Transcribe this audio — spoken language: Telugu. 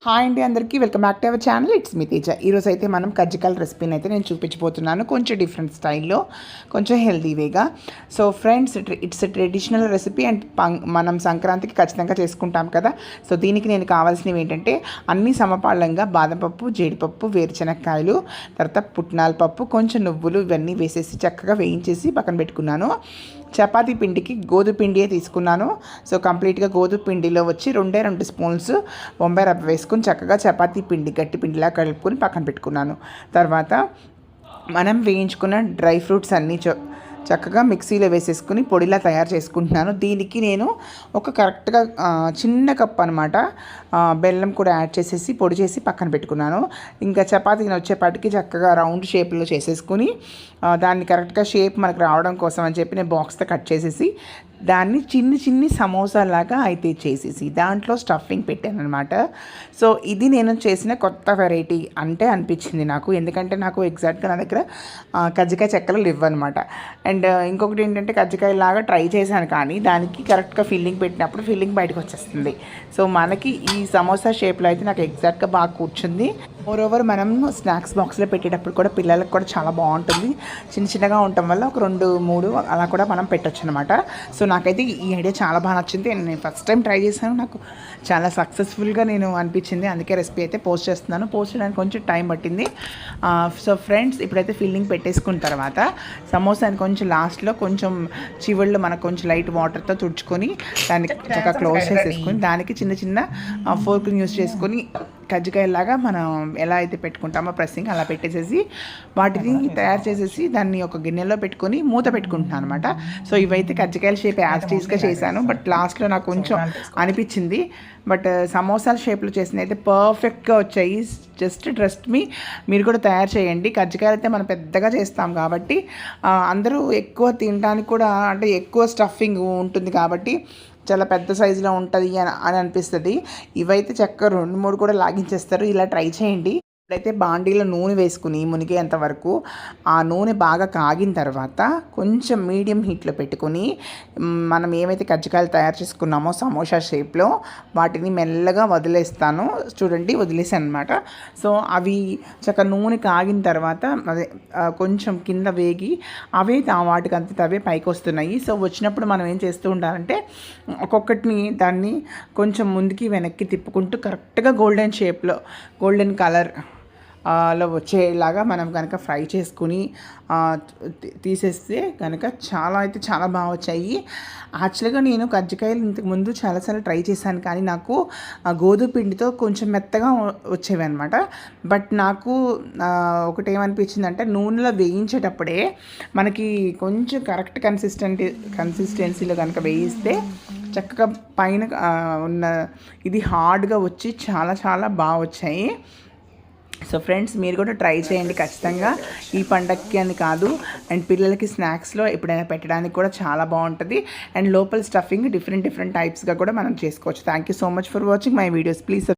హాయ్ అండి అందరికీ welcome back to our channel. It's me Teja. ఈరోజు అయితే మనం కజ్జికాయల రెసిపీని అయితే నేను చూపించబోతున్నాను. కొంచెం డిఫరెంట్ స్టైల్లో, కొంచెం healthy Vega. So friends, it's traditional recipe and మనం సంక్రాంతికి ఖచ్చితంగా చేసుకుంటాం కదా. సో దీనికి నేను కావాల్సినవి ఏంటంటే అన్ని సమపాళ్ళంగా బాదం పప్పు, జీడిపప్పు, వేరుశనక్కాయలు, తర్వాత పుట్నాల పప్పు, కొంచెం నువ్వులు ఇవన్నీ వేసేసి చక్కగా వేయించేసి పక్కన పెట్టుకున్నాను. చపాతీ పిండికి గోధుమ పిండియే తీసుకున్నాను. సో కంప్లీట్గా గోధుమ పిండిలో వచ్చి 2 స్పూన్స్ బొంబాయి రవ్వ వేసుకుని చక్కగా చపాతీ పిండి గట్టి పిండిలా కలుపుకొని పక్కన పెట్టుకున్నాను. తర్వాత మనం వేయించుకున్న డ్రై ఫ్రూట్స్ అన్నీ చక్కగా మిక్సీలో వేసేసుకుని పొడిలా తయారు చేసుకుంటున్నాను. దీనికి నేను ఒక కరెక్ట్గా చిన్న కప్ అనమాట బెల్లం కూడా యాడ్ చేసేసి పొడి చేసి పక్కన పెట్టుకున్నాను. ఇంకా చపాతీని వచ్చేపాటికి చక్కగా రౌండ్ షేప్లో చేసేసుకుని దాన్ని కరెక్ట్గా షేప్ మనకు రావడం కోసం అని చెప్పి నేను బాక్స్తో కట్ చేసేసి దాన్ని చిన్ని సమోసాలాగా అయితే చేసేసి దాంట్లో స్టఫింగ్ పెట్టాను అనమాట. సో ఇది నేను చేసిన కొత్త వెరైటీ అంటే అనిపించింది నాకు. ఎందుకంటే నాకు ఎగ్జాక్ట్గా నా దగ్గర కజ్జికాయ చెక్కలు ఇవ్వనమాట. అండ్ ఇంకొకటి ఏంటంటే కజ్జికాయ లాగా ట్రై చేశాను, కానీ దానికి కరెక్ట్గా ఫిల్లింగ్ పెట్టినప్పుడు ఫిల్లింగ్ బయటకు వచ్చేస్తుంది. సో మనకి ఈ సమోసా షేప్లో అయితే నాకు ఎగ్జాక్ట్గా బాగా కూర్చుంది. మోరోవర్ మనం స్నాక్స్ బాక్స్లో పెట్టేటప్పుడు కూడా పిల్లలకు కూడా చాలా బాగుంటుంది. చిన్నగా ఉండటం వల్ల ఒక 2-3 అలా కూడా మనం పెట్టచ్చు అనమాట. సో నాకైతే ఈ ఐడియా చాలా బాగా నచ్చింది. నేను ఫస్ట్ టైం ట్రై చేశాను, నాకు చాలా సక్సెస్ఫుల్గా నేను అనిపించింది. అందుకే రెసిపీ అయితే పోస్ట్ చేస్తున్నాను. పోస్ట్ చేయడానికి కొంచెం టైం పట్టింది. సో ఫ్రెండ్స్, ఇప్పుడైతే ఫిల్లింగ్ పెట్టేసుకున్న తర్వాత సమోసాని కొంచెం లాస్ట్లో కొంచెం చివరిలో మనకు కొంచెం లైట్ వాటర్తో తుడుచుకొని దాన్ని చక్కగా క్లోజ్ చేసేసుకొని దానికి చిన్న ఫోర్క్ని యూస్ చేసుకొని కజ్జికాయలాగా మనం ఎలా అయితే పెట్టుకుంటామో ప్రెస్సింగ్ అలా పెట్టేసేసి వాటిని తయారు చేసేసి దాన్ని ఒక గిన్నెలో పెట్టుకొని మూత పెట్టుకుంటున్నాను అనమాట. సో ఇవైతే కజ్జికాయల షేప్ యాజ్టీస్గా చేశాను, బట్ లాస్ట్లో నాకు కొంచెం అనిపించింది. బట్ సమోసాల షేప్లో చేసిన అయితే పర్ఫెక్ట్గా వచ్చాయి. జస్ట్ ట్రస్ట్ మీ, మీరు కూడా తయారు చేయండి. కజ్జికాయలు అయితే మనం పెద్దగా చేస్తాం కాబట్టి అందరూ ఎక్కువ తినడానికి కూడా అంటే ఎక్కువ స్టఫింగ్ ఉంటుంది కాబట్టి చాలా పెద్ద సైజులో ఉంటుంది అని అనిపిస్తుంది. ఇవైతే చక్కగా 2-3 కూడా లాగించేస్తారు. ఇలా ట్రై చేయండి. ఇప్పుడైతే బాండీలో నూనె వేసుకుని మునిగేంత వరకు ఆ నూనె బాగా కాగిన తర్వాత కొంచెం మీడియం హీట్లో పెట్టుకుని మనం ఏమైతే కజ్జికాయలు తయారు చేసుకున్నామో సమోసా షేప్లో వాటిని మెల్లగా వదిలేస్తాను. చూడండి, వదిలేసాను అనమాట. సో అవి చక్కగా నూనె కాగిన తర్వాత అదే కొంచెం కింద వేగి అవే వాటికి అంత అవే పైకి వస్తున్నాయి. సో వచ్చినప్పుడు మనం ఏం చేస్తూ ఉండాలంటే ఒక్కొక్కటిని దాన్ని కొంచెం ముందుకి వెనక్కి తిప్పుకుంటూ కరెక్ట్గా గోల్డెన్ షేప్లో గోల్డెన్ కలర్ లో వచ్చేలాగా మనం కనుక ఫ్రై చేసుకుని తీసేస్తే కనుక చాలా బాగా వచ్చాయి. యాక్చువల్గా నేను కజ్జికాయలు ఇంతకుముందు చాలాసార్లు ట్రై చేశాను, కానీ నాకు గోధుమ పిండితో కొంచెం మెత్తగా వచ్చేవి అనమాట. బట్ నాకు ఒకటి ఏమనిపించిందంటే నూనెలో వేయించేటప్పుడే మనకి కొంచెం కరెక్ట్ కన్సిస్టెన్సీలో కనుక వేయిస్తే చక్కగా పైన ఉన్న ఇది హార్డ్గా వచ్చి చాలా బాగా వచ్చాయి. సో ఫ్రెండ్స్, మీరు కూడా ట్రై చేయండి ఖచ్చితంగా. ఈ పండగకి అని కాదు, అండ్ పిల్లలకి స్నాక్స్లో ఎప్పుడైనా పెట్టడానికి కూడా చాలా బాగుంటుంది. అండ్ లోపల స్టఫింగ్ డిఫరెంట్ టైప్స్గా కూడా మనం చేసుకోవచ్చు. Thank you so much for watching my videos. Please